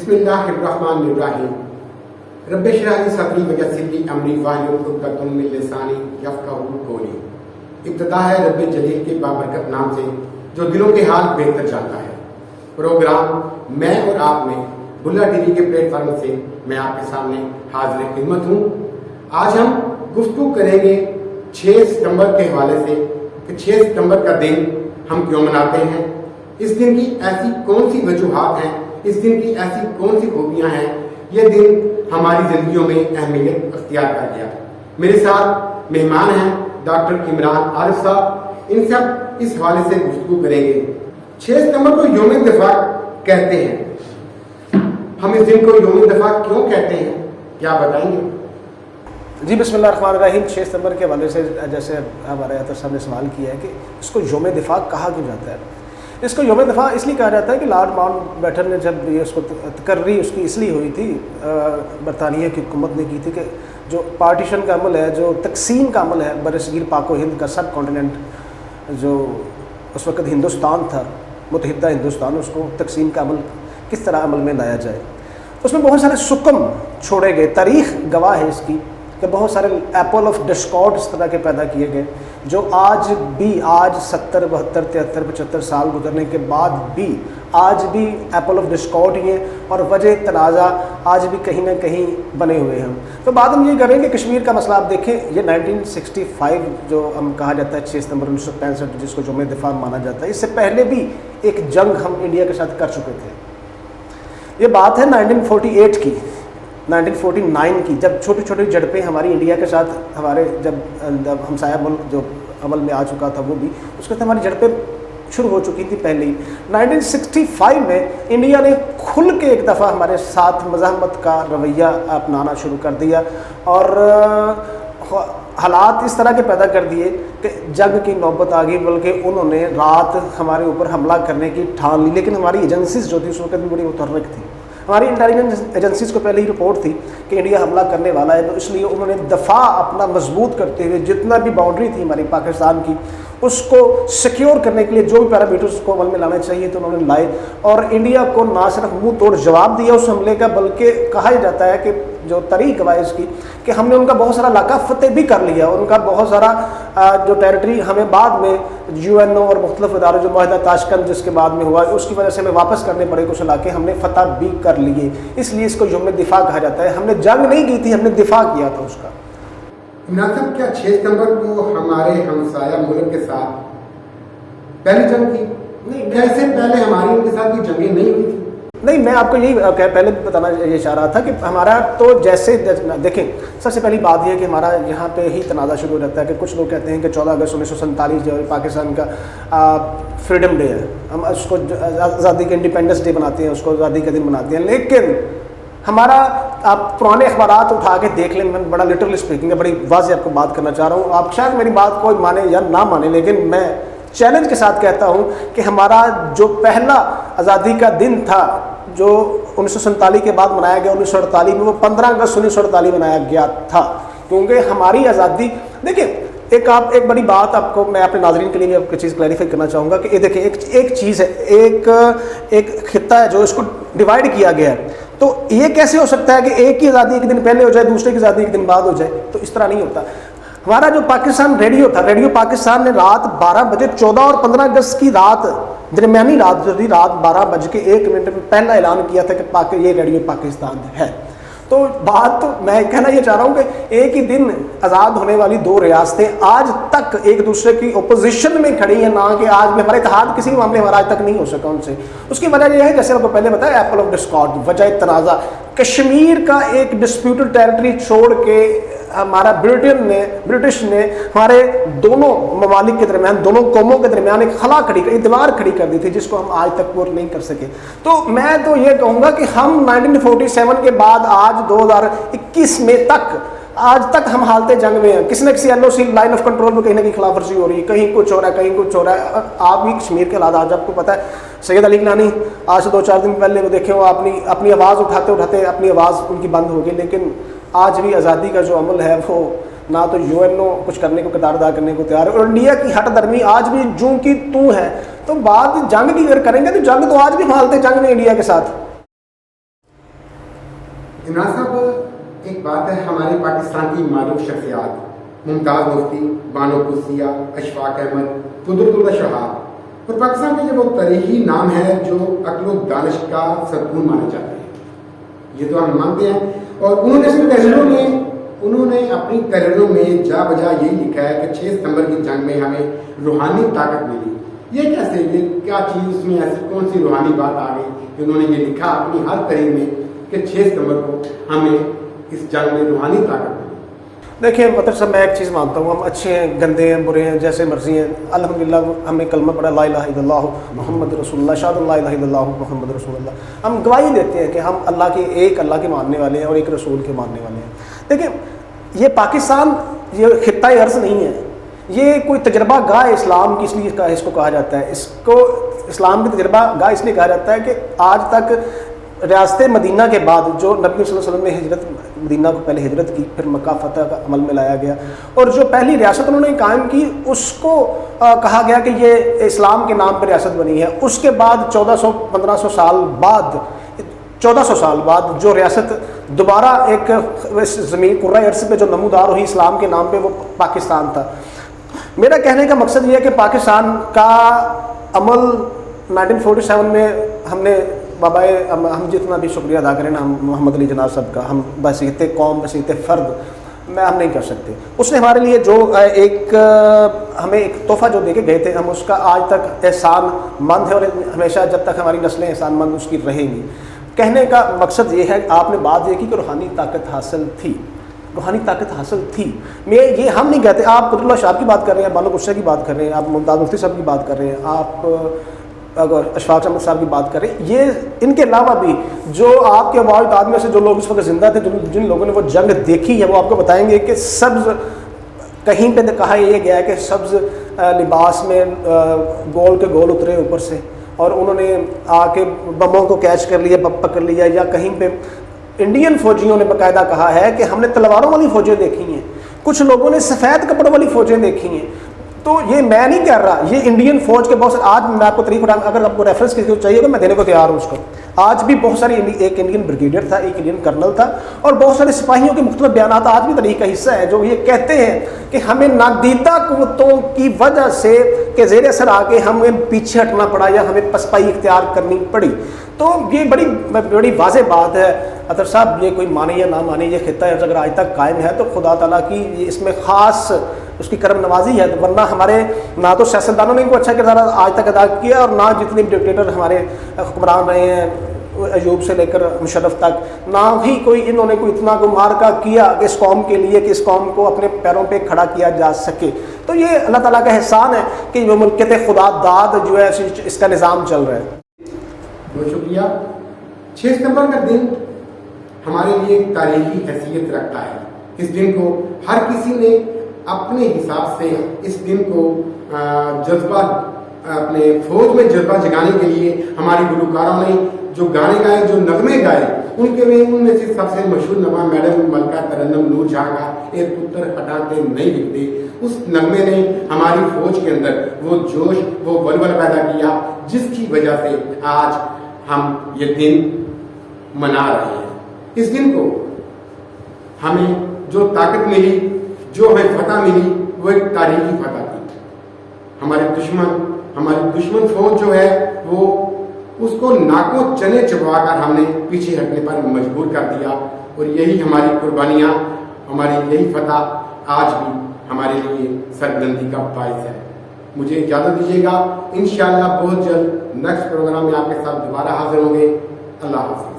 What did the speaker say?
बिस्मिल्लाहिर्रहमानिर्रहीम। रब्बि इश्रह ली सदरी वयस्सिर ली अमरी वाहलुल उक़दतम मिन लिसानी यफ़क़हू क़ौली। इब्तिदा है रब्बे जलील के बाबरकत नाम से जो दिलों के हाल बेहतर जानता है। प्रोग्राम मैं और आप में बुल्ला टीवी के प्लेटफार्म से मैं आपके सामने हाजिर खिदमत हूँ। आज हम गुफ्तगू करेंगे 6 सितंबर के हवाले से कि 6 सितंबर का दिन हम क्यों मनाते हैं, इस दिन की ऐसी कौन सी वजूहात हैं, इस दिन की ऐसी कौन सी खूबियाँ हैं, यह दिन हमारी ज़िंदगियों में अहमियत अख्तियार कर गया। मेरे साथ मेहमान हैं डॉक्टर इमरान आरिफ साहब, इनसे आप इस हवाले से गुफ्तगू करेंगे। 6 सितंबर को यौम दफ़ा कहते हैं, हम इस दिन को यौम दफ़ा क्यों कहते हैं, क्या बताएंगे? जी बिस्मिल्लाहिर्रहमानिर्रहीम। 6 सितंबर के हवाले से जैसे हमारे अतर साहब ने सवाल किया है कि इसको यौम दिफा कहा क्यों जाता है। इसको यौम दिफा इसलिए कहा जाता है कि लॉर्ड माउंट बैटन ने जब ये उसको तकर्री उसकी इसलिए हुई थी, बरतानिया की हुकूमत ने की थी कि जो पार्टीशन का अमल है, जो तकसीम का अमल है बरसगीर पाक व हिंद का सब कॉन्टिनेंट, जो उस वक़्त हिंदुस्तान था, मुत्तहिदा हिंदुस्तान, उसको तकसीम का अमल किस तरह अमल में लाया जाए। उसमें बहुत सारे सुकम छोड़े गए। तारीख़ गवाह है इसकी कि बहुत सारे एप्पल ऑफ डिस्कॉर्ड इस तरह के पैदा किए गए जो आज 70, 72, 73, 75 साल गुजरने के बाद भी आज भी एप्पल ऑफ डिस्कॉर्ड ही है और वजह तनाज़ा आज भी कहीं ना कहीं बने हुए हैं। तो बात हम ये करें कि कश्मीर का मसला आप देखें, ये 1965 जो हम कहा जाता है 6 सितंबर 1965 जिसको यौम दिफा माना जाता है, इससे पहले भी एक जंग हम इंडिया के साथ कर चुके थे। ये बात है 1948 की, 1949 की, जब छोटी छोटी झड़पें हमारी इंडिया के साथ हमारे जब हमसाया मुल्क जो अमल में आ चुका था वो भी, उसके साथ हमारी झड़पें शुरू हो चुकी थी पहले ही। 1965 में इंडिया ने खुल के एक दफ़ा हमारे साथ मज़ाहमत का रवैया अपनाना शुरू कर दिया और हालात इस तरह के पैदा कर दिए कि जंग की नौबत आ गई, बल्कि उन्होंने रात हमारे ऊपर हमला करने की ठान ली। लेकिन हमारी एजेंसीज जो थी उस वक्त भी बड़ी मुतहर्रिक थी। हमारी इंटेलिजेंस एजेंसीज को पहले ही रिपोर्ट थी कि इंडिया हमला करने वाला है, तो इसलिए उन्होंने दफ़ा अपना मजबूत करते हुए जितना भी बाउंड्री थी हमारी पाकिस्तान की उसको सिक्योर करने के लिए जो भी पैरामीटर्स को अमल में लाना चाहिए तो उन्होंने लाए और इंडिया को ना सिर्फ मुंह तोड़ जवाब दिया उस हमले का, बल्कि कहा जाता है कि जो तारीख गवाह इसकी कि हमने उनका बहुत सारा इलाका फतेह भी कर लिया, उनका बहुत सारा जो टेरिटरी हमें बाद में UNO और मुख्तलिफ इदारों जो मुआहदा ताशकंद जिसके बाद में हुआ उसकी वजह से हमें वापस करने पड़े कुछ इलाके हमने फतह भी कर लिए, इसलिए इसको यौम दिफा कहा जाता है। हमने जंग नहीं की थी, हमने दिफा किया था उसका। इमरान साहब, क्या 6 सितंबर को हमारे हमसाया मुल्क के साथ पहली जंग थी? नहीं, कैसे पहले हमारी उनके साथ की जंगें नहीं हुई थी? नहीं, मैं आपको यही पहले बताना ये चाह रहा था कि हमारा तो जैसे देखें, सबसे पहली बात यह है कि हमारा यहाँ पे ही तनाज़ा शुरू हो जाता है कि कुछ लोग कहते हैं कि 14 अगस्त 1947 जो पाकिस्तान का फ्रीडम डे है, हम उसको आज़ादी के इंडिपेंडेंस डे बनाते हैं, उसको आज़ादी का दिन बनाते हैं। लेकिन हमारा आप पुराने अखबारात उठा के देख लें, मैं बड़ा लिटरली स्पीकिंग है, बड़ी वाज़ेह आपको बात करना चाह रहा हूँ, आप शायद मेरी बात कोई माने या ना माने, लेकिन मैं चैलेंज के साथ कहता हूँ कि हमारा जो पहला आज़ादी का दिन था जो 1947 के बाद मनाया गया 1948 में, वो 15 अगस्त 1948 मनाया गया था, क्योंकि हमारी आज़ादी देखिए एक बड़ी बात आपको मैं अपने नाज़रीन के लिए आपकी चीज़ क्लैरिफाई करना चाहूँगा कि ये देखिए एक चीज़ है, एक खित्ता है जो इसको डिवाइड किया गया है, तो ये कैसे हो सकता है कि एक की आज़ादी एक दिन पहले हो जाए, दूसरे की आज़ादी एक दिन बाद हो जाए? तो इस तरह नहीं होता। हमारा जो पाकिस्तान रेडियो था, रेडियो पाकिस्तान ने रात 12 बजे 14 और 15 अगस्त की रात, दरमियानी रात जो थी, रात 12:01 में पहला ऐलान किया था कि ये रेडियो पाकिस्तान है। तो बात तो मैं कहना ये चाह रहा हूँ कि एक ही दिन आज़ाद होने वाली 2 रियासतें आज तक एक दूसरे की ओपोजिशन में खड़ी हैं, ना कि आज भी हमारा इत्तेहाद किसी मामले में आज तक नहीं हो सका उनसे। उसकी वजह यह है, जैसे आपको पहले बताया, एप्पल ऑफ डिस्कॉर्ड, वजह तनाज़ा। कश्मीर का एक डिस्प्यूटेड टेरिटरी छोड़ के हमारा ब्रिटिश ने हमारे दोनों ममालिक के दरमियान, दोनों कौमों के दरमियान एक खला खड़ी कर, दीवार खड़ी कर दी थी जिसको हम आज तक पूर्ण नहीं कर सके। तो मैं तो ये कहूँगा कि हम 1947 के बाद आज 2021 में आज तक हम हालते जंग में हैं। किसी न किसी LOC लाइन ऑफ कंट्रोल में कहीं ना कहीं खिलाफ वर्जी हो रही है, कहीं कुछ हो रहा है, कहीं कुछ हो रहा है। आप भी कश्मीर के हालात आज आपको पता है, सैयद अली गिलानी आज से 2-4 दिन पहले वो देखे हो, अपनी आवाज़ उठाते उठाते अपनी आवाज़ उनकी बंद हो गई। लेकिन आज भी आज़ादी का जो अमल है वो ना तो UNO कुछ करने को, किरदार अदा करने को तैयार है, और इंडिया की हट दरमी आज भी जूं की तू है। तो बात जंग की अगर करेंगे तो जंग तो आज भी हालते जंग में इंडिया के साथ। इमरान साहब, एक बात है, हमारे पाकिस्तान की मारूफ शख्सियात मुमताज़ मुफ्ती, बानो कुसिया, अशफाक अहमद, कुदरतुल्लाह शहाब और पाकिस्तान के जो वो तारीखी नाम है जो अक्ल व दानिश का सरकून माने जाते हैं, ये तो हम मानते हैं। और उन्होंने अपनी तहरीरों में जा बजा यही लिखा है कि 6 सितंबर की जंग में हमें रूहानी ताकत मिली। ये कैसे, ये क्या चीज़, उसमें ऐसी कौन सी रूहानी बात आ गई कि उन्होंने ये लिखा अपनी हर तहरीर में कि 6 सितंबर को हमें इस जंग में रूहानी ताकत मिली? देखिए मतलब सब, मैं एक चीज़ मानता हूँ, हम अच्छे हैं, गंदे हैं, बुरे हैं, जैसे मर्जी हैं, अल्हम्दुलिल्लाह हमने कलमा पढ़ा ला इलाहा इल्लल्लाह मुहम्मद रसूलुल्लाह, शाहदत ला इलाहा इल्लल्लाह मुहम्मद रसूलुल्लाह। हम गवाही देते हैं कि हम अल्लाह के मानने वाले हैं और एक रसूल के मानने वाले हैं। देखिए ये पाकिस्तान ये खित्ता अर्ज़ नहीं है, ये कोई तजर्बा गाह इस्लाम की इसलिए इसको कहा जाता है। इसको इस्लाम की तजर्बा गाह इसलिए कहा जाता है कि आज तक रियासत मदीना के बाद जो नबी सल्लल्लाहु अलैहि वसल्लम ने हिजरत, मदीना को पहले हिजरत की, फिर मक्का फतह का अमल में लाया गया और जो पहली रियासत उन्होंने कायम की उसको कहा गया कि ये इस्लाम के नाम पर रियासत बनी है। उसके बाद 1400-1500 साल बाद, 1400 साल बाद जो रियासत दोबारा एक ज़मीन कुर्रा अर्ज़ पे जो नमूदार हुई इस्लाम के नाम पे, वो पाकिस्तान था। मेरा कहने का मकसद ये है कि पाकिस्तान का अमल 1947 में हमने बाबा, हम जितना भी शुक्रिया अदा करें ना हम मोहम्मद अली जनाब साहब का, हम बसीत कौम, बसीत फ़र्द हम नहीं कर सकते। उसने हमारे लिए जो हमें एक तोहफ़ा जो दे के गए थे, हम उसका आज तक एहसान मंद है और हमेशा जब तक हमारी नस्लें एहसान मंद उसकी रहेंगी। कहने का मकसद ये है, आपने बात ये की कि रूहानी ताकत हासिल थी, रूहानी ताकत हासिल थी। मैं ये हम नहीं कहते, आप कुदरतुल्लाह शाह की बात कर रहे हैं, बानो कुसिया की बात कर रहे हैं, आप मुमताज़ मुफ्ती साहब की बात कर रहे हैं, आप अगर अशफाक अहमद साहब की बात करें, ये इनके अलावा भी जो आपके वालिद में से जो लोग इस वक्त ज़िंदा थे, जिन लोगों ने वो जंग देखी है, वो आपको बताएंगे कि सब्ज़, कहीं पे कहा ये गया है कि सब्ज़ लिबास में गोल के गोल उतरे ऊपर से और उन्होंने आके बमों को कैच कर लिया, पकड़ लिया। या कहीं पे इंडियन फ़ौजियों ने बाकायदा कहा है कि हमने तलवारों वाली फ़ौजें देखी हैं, कुछ लोगों ने सफ़ेद कपड़ों वाली फ़ौजें देखी हैं। तो ये मैं नहीं कह रहा, ये इंडियन फ़ौज के बहुत सारे, आज मैं आपको तरीक़ अगर आपको रेफरेंस किसी को चाहिए तो मैं देने को तैयार हूँ उसको। आज भी बहुत सारे, एक इंडियन ब्रिगेडियर था, एक इंडियन कर्नल था और बहुत सारे सिपाहियों के मुख्तलिफ बयानात आज भी तरीक़ का हिस्सा है जो ये कहते हैं कि हमें नादीदा कुव्वतों की वजह से के ज़ेर असर आके हमें पीछे हटना पड़ा या हमें पसपाई इख्तियार करनी पड़ी। तो ये बड़ी वाज़ेह बात है अतर साहब, ये कोई माने या ना माने, ये खित्ता अगर आज तक कायम है तो खुदा ताला की इसमें ख़ास उसकी करम नवाजी है, वरना हमारे ना तो सियासतदानों ने इनको अच्छा किरदार आज तक अदा किया और ना जितने भी डिक्टेटर हमारे हुक्मरान रहे हैं, अयूब से लेकर मुशर्रफ तक, ना ही कोई इन्होंने कोई इतना को मार्का किया इस कौम के लिए कि इस कौम को अपने पैरों पे खड़ा किया जा सके। तो ये अल्लाह ताला का एहसान है कि वो मुल्कियत खुदा दाद जो है इसका निज़ाम चल रहा है। बहुत शुक्रिया। 6 सितंबर का दिन हमारे लिए एक तारीखी हैसियत रखता है। इस दिन को हर किसी ने अपने हिसाब से इस दिन को जज्बा, अपने फौज में जज्बा जगाने के लिए हमारे गुलकारों ने जो गाने गाए, जो नगमे गाए, उनमें से सबसे मशहूर नगमा मैडम मलका तरन्नुम नूर जहां का एक पुत्र हटाते नहीं दिखते, उस नगमे ने हमारी फौज के अंदर वो जोश, वो वलवल पैदा किया जिसकी वजह से आज हम ये दिन मना रहे हैं। इस दिन को हमें जो ताकत मिली, जो हमें फतह मिली, वो एक तारीखी फतह थी। हमारी दुश्मन फौज जो है वो उसको नाकों चने चबवाकर हमने पीछे हटने पर मजबूर कर दिया और यही हमारी कुर्बानियाँ, हमारी यही फतह आज भी हमारे लिए सरबुलंदी का बायस है। मुझे इजाज़त दीजिएगा, इंशाअल्लाह बहुत जल्द नेक्स्ट प्रोग्राम में आपके साथ दोबारा हाजिर होंगे। अल्लाह हाफ़िज़।